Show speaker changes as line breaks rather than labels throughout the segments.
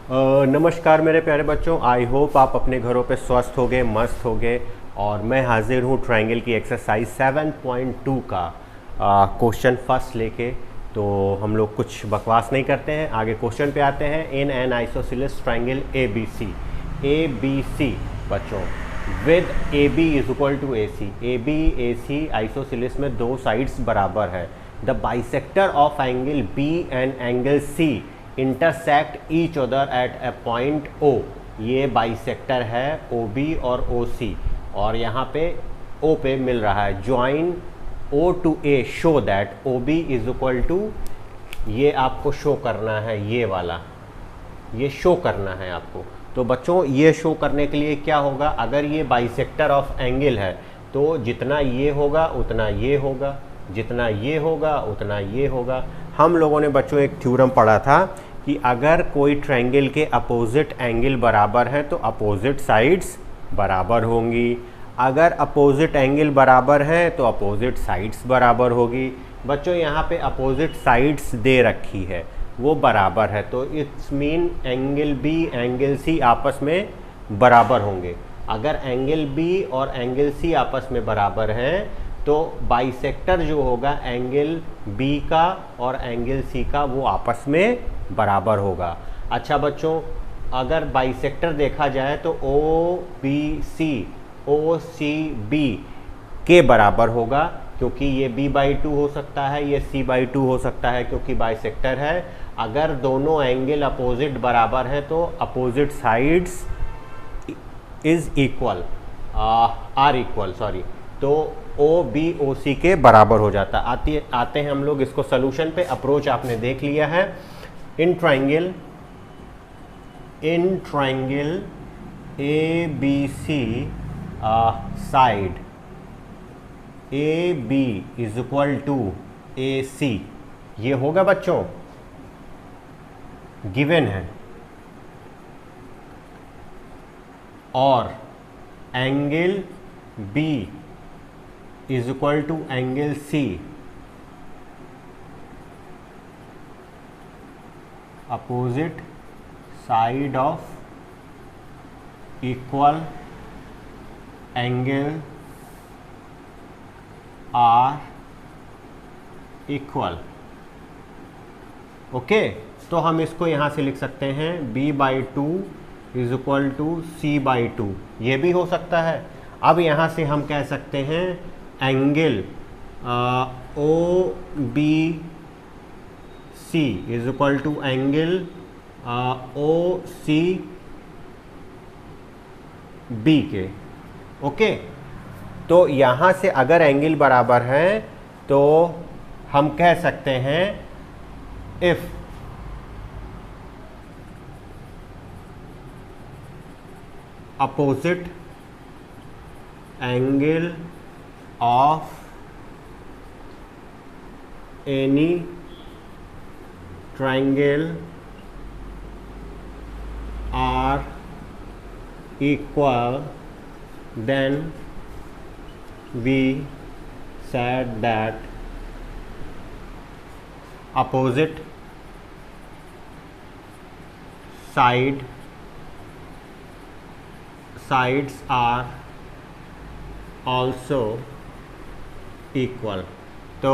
नमस्कार मेरे प्यारे बच्चों, आई होप आप अपने घरों पे स्वस्थ होगे, मस्त होगे। और मैं हाजिर हूँ ट्रायंगल की एक्सरसाइज 7.2 का क्वेश्चन फर्स्ट लेके। तो हम लोग कुछ बकवास नहीं करते हैं, आगे क्वेश्चन पे आते हैं। In an isosceles triangle A B C बच्चों with A B is equal to A C. A B A C isosceles में दो साइड्स बराबर है। The bisector of angle B and angle C intersect each other at a point O. ये bisector है O B और ओ सी, और यहाँ पे ओ पे मिल रहा है। Join O to A show that O B is equal to, ये आपको शो करना है, ये वाला ये शो करना है आपको। तो बच्चों ये शो करने के लिए क्या होगा, अगर ये बाइसेक्टर ऑफ एंगल है तो जितना ये होगा उतना ये होगा, जितना ये होगा उतना ये होगा। हम लोगों ने बच्चों एक थ्योरम पढ़ा था कि अगर कोई ट्रायंगल के अपोजिट एंगल बराबर है तो अपोजिट साइड्स बराबर होंगी। अगर अपोजिट एंगल बराबर है तो अपोजिट साइड्स बराबर होगी। बच्चों यहाँ पे अपोजिट साइड्स दे रखी है, वो बराबर है, तो it's mean angle B angle C आपस में बराबर होंगे। अगर एंगल बी और एंगल सी आपस में बराबर हैं तो बाइसेक्टर जो होगा एंगल बी का और एंगल सी का वो आपस में बराबर होगा। अच्छा बच्चों, अगर बाइसेक्टर देखा जाए तो ओ सी बी के बराबर होगा, क्योंकि ये b/2 हो सकता है, ये c/2 हो सकता है, क्योंकि बाइसेक्टर है। अगर दोनों एंगल अपोजिट बराबर हैं तो opposite sides is equal are equal तो ओ बी ओ सी के बराबर हो जाता। आते हैं हम लोग इसको सोल्यूशन पे। अप्रोच आपने देख लिया है। In triangle A B C side A B is equal to A C, ये होगा बच्चों, गिवन है। और angle B is equal to angle C, opposite side of equal angle are equal. Okay, तो हम इसको यहाँ से लिख सकते हैं b/2 is equal to c/2, ये भी हो सकता है। अब यहाँ से हम कह सकते हैं angle O B C is equal to angle O C B के। ओके, तो यहाँ से अगर एंगल बराबर है तो हम कह सकते हैं if opposite angle of any triangle are equal, then we said that opposite sides are also equal. तो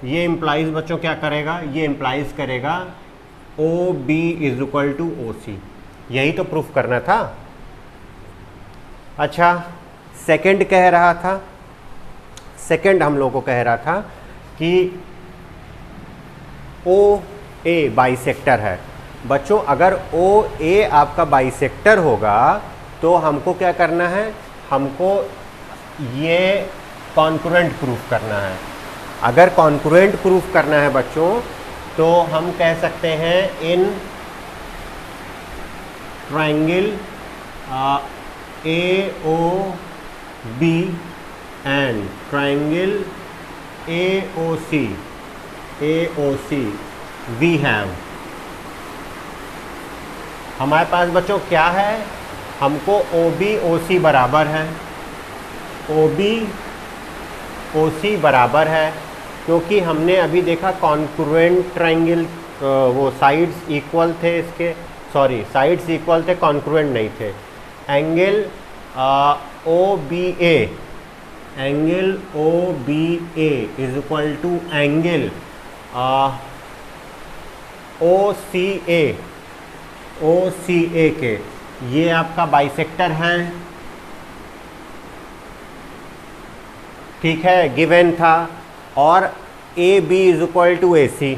ये इम्प्लाइज बच्चों क्या करेगा, ये इम्प्लाइज करेगा O B is equal to O C. यही तो प्रूफ करना था। अच्छा, सेकंड कह रहा था, सेकंड हम लोग को कह रहा था कि ओ ए बाइसेक्टर है। बच्चों अगर ओ ए आपका बाइसेक्टर होगा तो हमको क्या करना है, हमको ये कॉन्करेंट प्रूफ करना है। अगर कॉन्करेंट प्रूफ करना है बच्चों तो हम कह सकते हैं in triangle A O B and triangle A O C we have, हमारे पास बच्चों क्या है, हमको ओ बी ओ सी बराबर है, ओ बी ओ सी बराबर है, क्योंकि हमने अभी देखा कॉन्ग्रुएंट ट्रायंगल वो साइड्स इक्वल थे इसके, सॉरी साइड्स इक्वल थे, कॉन्क्रुएंट नहीं थे। Angle O B A is equal to angle O C A के, ये आपका बाइसेक्टर है, ठीक है, गिवन था। और A B is equal to A C,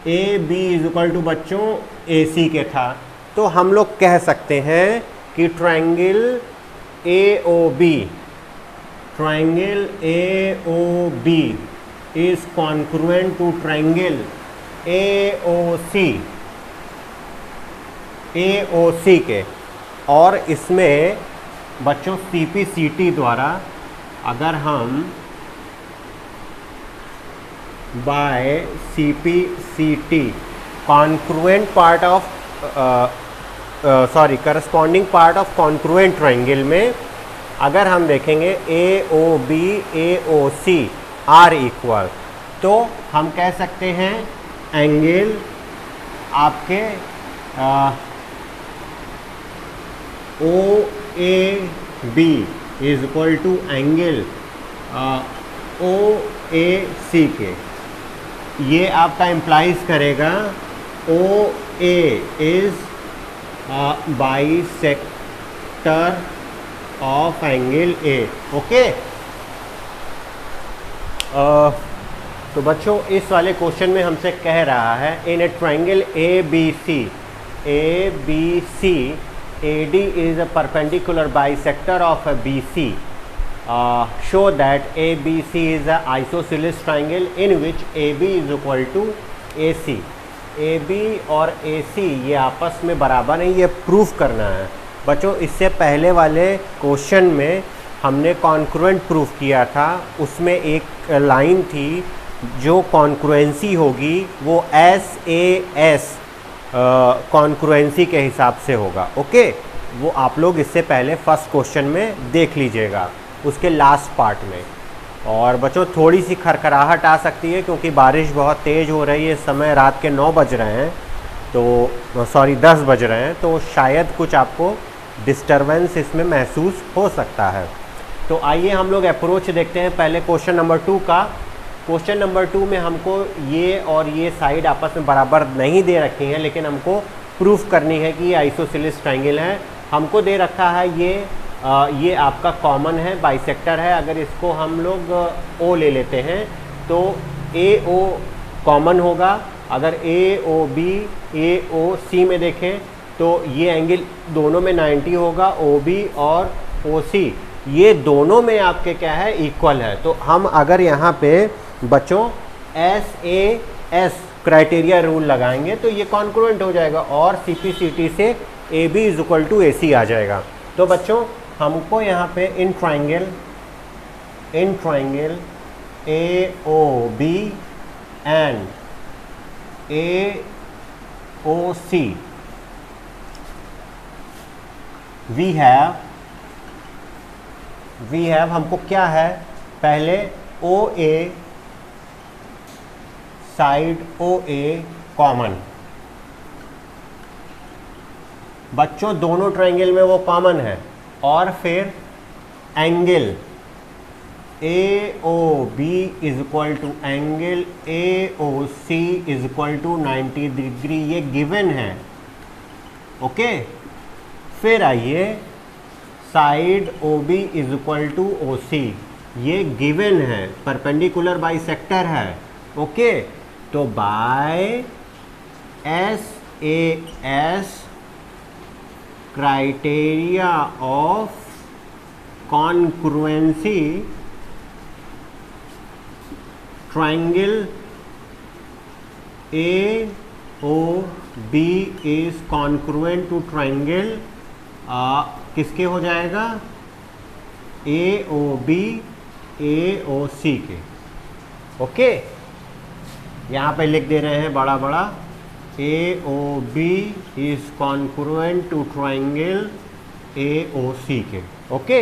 A B is equal to बच्चों ए सी के था। तो हम लोग कह सकते हैं कि triangle AOB is congruent to triangle AOC के। और इसमें बच्चों CPCT द्वारा अगर हम by CPCT congruent part of corresponding part of congruent triangle में अगर हम देखेंगे AOB AOC आर इक्वल, तो हम कह सकते हैं एंगल आपके OAB is equal to angle OAC के। ये आपका इम्प्लाइज करेगा OA is bisector of angle A। Okay, तो बच्चों इस वाले क्वेश्चन में हमसे कह रहा है in a triangle ABC AD is a perpendicular bisector of a BC. Show that ABC is a isosceles triangle in which AB is equal to AC. AB और AC ये आपस में बराबर हैं, ये प्रूफ करना है। बच्चों इससे पहले वाले क्वेश्चन में हमने कॉन्क्रुएंट प्रूफ किया था, उसमें एक लाइन थी जो कॉन्क्रुएंसी होगी वो SAS कॉन्क्रुएंसी के हिसाब से होगा। ओके, वो आप लोग इससे पहले फर्स्ट क्वेश्चन में देख लीजिएगा उसके लास्ट पार्ट में। और बच्चों थोड़ी सी खरखराहट आ सकती है क्योंकि बारिश बहुत तेज़ हो रही है, इस समय रात के 9 बज रहे हैं, तो सॉरी 10 बज रहे हैं, तो शायद कुछ आपको डिस्टरबेंस इसमें महसूस हो सकता है। तो आइए हम लोग अप्रोच देखते हैं पहले क्वेश्चन नंबर 2 का। क्वेश्चन नंबर 2 में हमको ये और ये साइड आपस में बराबर नहीं दे रखी हैं, लेकिन हमको प्रूफ करनी है कि ये आइसोसेलेस ट्रायंगल है। हमको दे रखा है ये आपका कॉमन है, बाइसेक्टर है। अगर इसको हम लोग O ले लेते हैं तो AO कॉमन होगा। अगर AOB AOC में देखें तो ये एंगल दोनों में 90 होगा, OB और OC ये दोनों में आपके क्या है, इक्वल है। तो हम अगर यहाँ पे बच्चों SAS क्राइटेरिया रूल लगाएंगे तो ये कॉन्क्रुएंट हो जाएगा और CPCT से AB is equal to AC आ जाएगा। तो बच्चों हमको यहाँ पे in triangle AOB and AOC we have हमको क्या है, पहले OA साइड OA कॉमन। बच्चों दोनों ट्रायंगल में वो कॉमन है। और फिर angle AOB is equal to angle AOC is equal to 90 degree, ये गिवन है। ओके, फिर आइए side OB is equal to OC, ये गिवन है, परपेंडिकुलर बाइसेक्टर है। ओके, तो by SAS criteria of congruency triangle AOB is congruent to triangle किसके हो जाएगा, AOB AOC के। ओके, यहाँ पे लिख दे रहे हैं बड़ा बड़ा, AOB is congruent to triangle AOC के। ओके,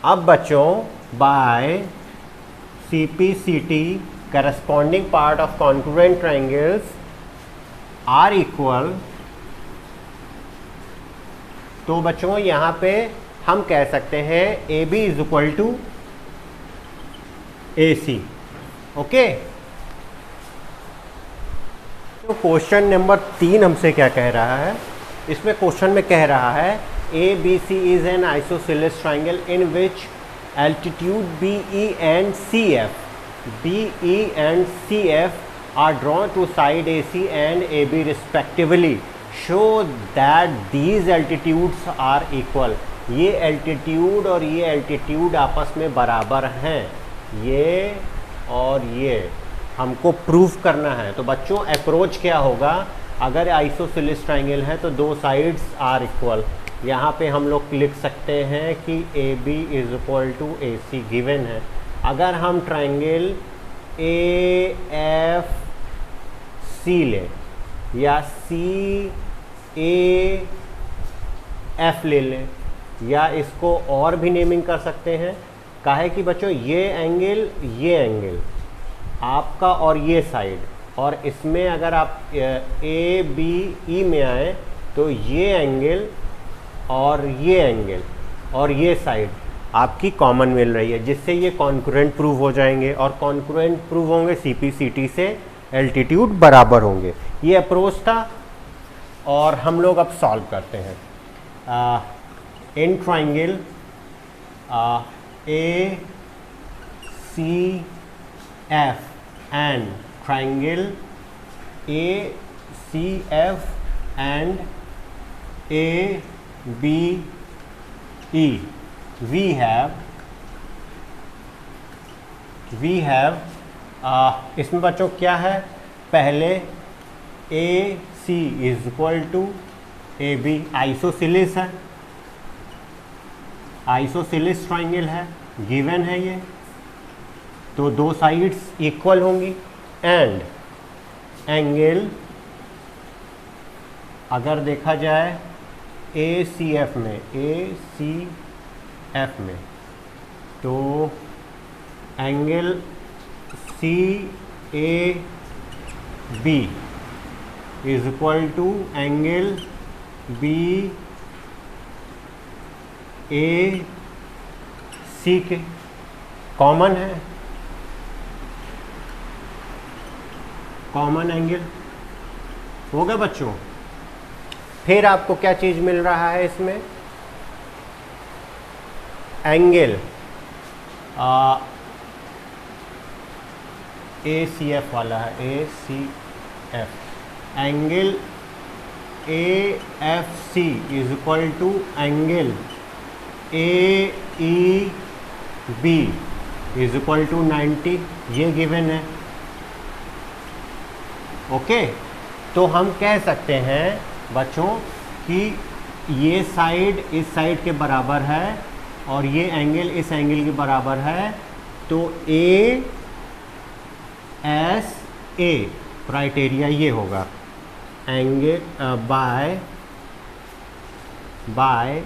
अब बच्चों by CPCT corresponding part of congruent triangles are equal तो बच्चों यहाँ पे हम कह सकते हैं A B is equal to A C. Okay, तो क्वेश्चन नंबर 3 हमसे क्या कह रहा है, इसमें क्वेश्चन में कह रहा है A B C is an isosceles triangle in which altitude B E and C F are drawn to side AC and AB respectively. Show that these altitudes are equal. ये एल्टीट्यूड और ये altitude आपस में बराबर हैं, ये और ये हमको प्रूव करना है। तो बच्चों अप्रोच क्या होगा, अगर आइसोसेलेस ट्राइंगल है तो दो साइड्स आर इक्वल। यहाँ पे हम लोग लिख सकते हैं कि A B is equal to A C given है। अगर हम ट्राइंगल ए एफ सी ले या सी ए एफ ले लें, या इसको और भी नेमिंग कर सकते हैं। काहे कि बच्चों ये एंगल आपका और ये साइड, और इसमें अगर आप ए बी ई में आए तो ये एंगल और ये साइड आपकी कॉमन मिल रही है, जिससे ये कॉन्करेंट प्रूव हो जाएंगे, और कॉन्करेंट प्रूव होंगे सीपी सीटी से एल्टीट्यूड बराबर होंगे। ये अप्रोच था और हम लोग अब सॉल्व करते हैं। In triangle A C F and triangle A C F and A B E we have इसमें बच्चों क्या है, पहले A C is equal to A B, isosceles है, आइसोसेलेस ट्राइंगल है, गिवन है ये, तो दो साइड्स इक्वल होंगी। एंड एंगल अगर देखा जाए ए सी एफ में, तो angle C A B is equal to angle B A C के, कॉमन है, कॉमन एंगल हो गया बच्चों। फिर आपको क्या चीज़ मिल रहा है इसमें, एंगल ए सी एफ वाला है, A C F, angle A F C is equal to angle A E B is equal to 90, ये गिवन है। ओके, तो हम कह सकते हैं बच्चों कि ये साइड इस साइड के बराबर है और ये एंगल इस एंगल के बराबर है, तो ए एस ए क्राइटेरिया ये होगा, angle by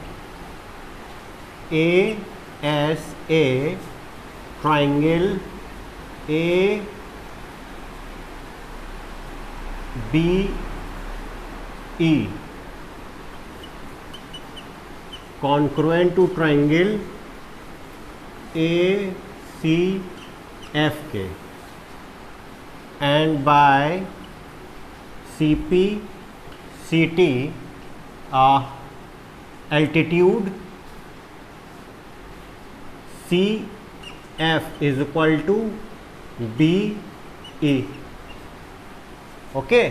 A S A triangle A B E congruent to triangle A C F के, and by C P C T altitude C F is equal to B E. Okay,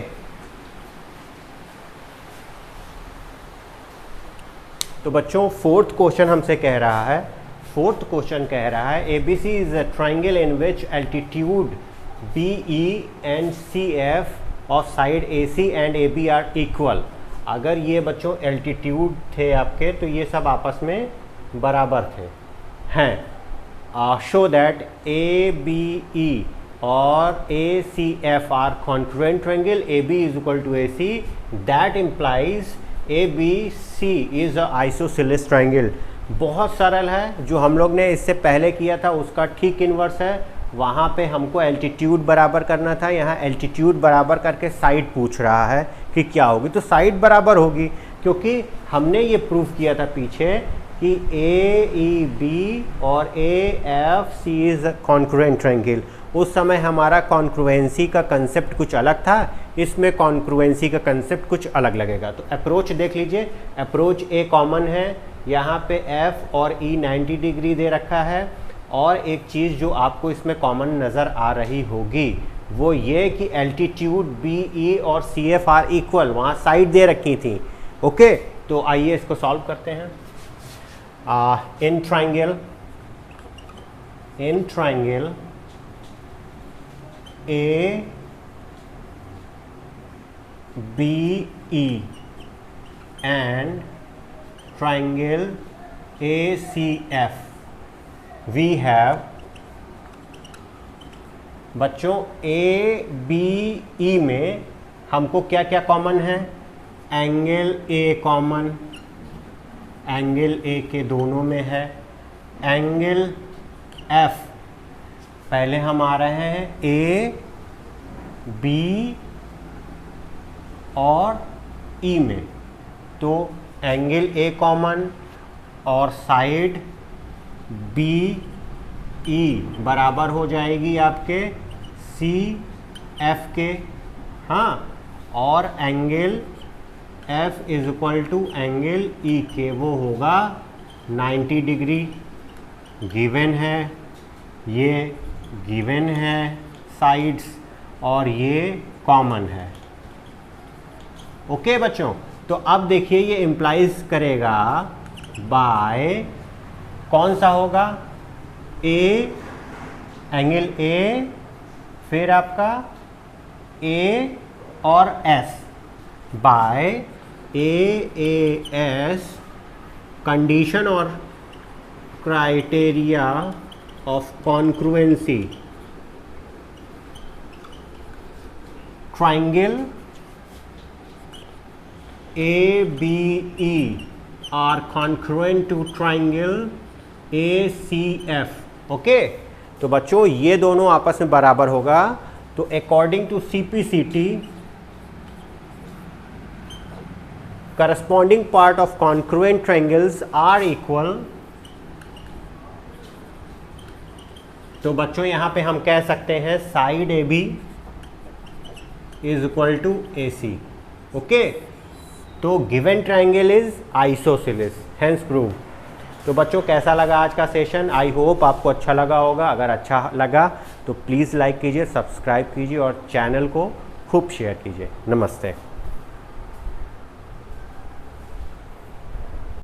तो बच्चों fourth question हमसे कह रहा है, fourth question कह रहा है A B C is a triangle in which altitude B E and C F of side A C and A B are equal. अगर ये बच्चों एल्टीट्यूड थे आपके तो ये सब आपस में बराबर थे हैं। Show that A B E और A C F are congruent triangle, A B is equal to A C, that implies A B C is a isosceles triangle. बहुत सरल है, जो हम लोग ने इससे पहले किया था उसका ठीक इन्वर्स है। वहाँ पे हमको एल्टीट्यूड बराबर करना था, यहाँ एल्टीट्यूड बराबर करके साइड पूछ रहा है कि क्या होगी, तो साइड बराबर होगी। क्योंकि हमने ये प्रूव किया था पीछे कि AEB और AFC इज कॉन्क्रुएंट ट्रायंगल। उस समय हमारा कॉन्क्रुएंसी का कंसेप्ट कुछ अलग था, इसमें कॉन्क्रुएंसी का कंसेप्ट कुछ अलग लगेगा। तो अप्रोच देख लीजिए, अप्रोच A कॉमन है, यहाँ पे F और E 90 डिग्री दे रखा है। और एक चीज़ जो आपको इसमें कॉमन नज़र आ रही होगी वो ये कि एल्टीट्यूड BE और CF आर इक्वल, वहाँ साइड दे रखी थी। ओके, तो आइए इसको सॉल्व करते हैं। In triangle ABE and triangle ACF we have, बच्चों ABE में हमको क्या क्या कॉमन है? Angle A common, angle A के दोनों में है। एंगल F पहले हम आ रहे हैं A B और E में, तो एंगल A कॉमन और साइड BE बराबर हो जाएगी आपके CF के। हाँ, और angle F is equal to angle E के, वो होगा 90 डिग्री। गिवन है, ये गिवन है साइड्स, और ये कॉमन है। ओके बच्चों, तो अब देखिए ये इम्प्लाइज करेगा बाय कौन सा होगा? A, एंगल A, फिर आपका A और S बाय AAS कंडीशन और criteria of congruency. Triangle ABE are congruent to triangle ACF। Okay, तो बच्चों ये दोनों आपस में बराबर होगा। तो according to CPCT corresponding part of congruent triangles are equal। तो बच्चों यहाँ पे हम कह सकते हैं side AB is equal to AC। Okay, तो given triangle is isosceles, hence prove. तो बच्चों कैसा लगा आज का सेशन? आई होप आपको अच्छा लगा होगा। अगर अच्छा लगा तो प्लीज़ लाइक कीजिए, सब्सक्राइब कीजिए और चैनल को खूब शेयर कीजिए। नमस्ते।